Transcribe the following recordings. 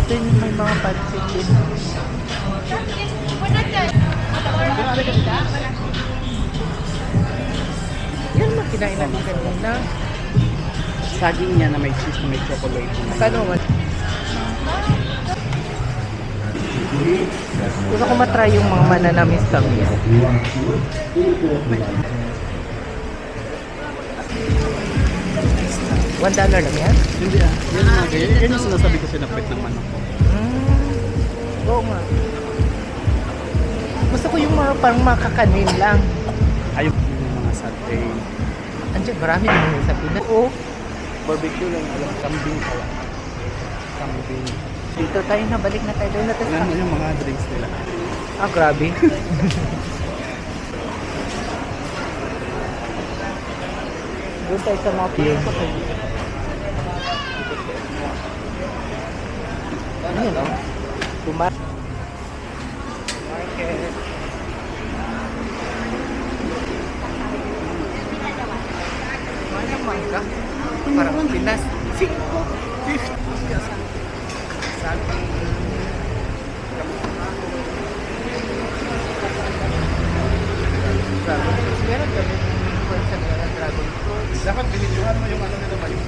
Ito yung may mga pansit din. Yan lang kinain natin kanina. Saging niya na may cheese na may chocolate. Kano man? Gusto ko matry yung mga mananamis-tamis. $1 lang yan? Hindi ah. Yan nga ganyan. Yan yung sinasabi ko sinapit ng manok ko. Oo nga. Gusto ko yung mga parang makakanin lang. Ayaw yung mga satay. Andiyan, marami naman sa Pinas. Oo. Barbecue lang. Alam, kambing kaya. Kambing. Dito tayo na, balik na tayo. Doon na tayo. Ano yung mga drinks nila? Ah, grabe. Doon tayo sa mga piyo. Ano no? Market. Ano mangga? Parang Pinas. 50. Sabi. Dragon fruits. Meron kami sa mga dragon fruits. Dapat binidyohan mo yung ano nila ba? Yung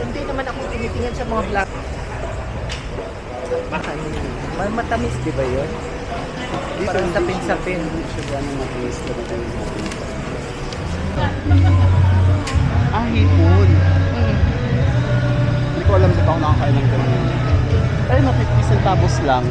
Hindi naman ako tinitingnan sa mga vlog. Baka matamis, di ba yun? Parang sapin-sapin. siya ano matamis ka na tayo. Ah, hipon. Hindi ko alam di ba ako nakakain ng ganun. Ay, na 50 centavos lang.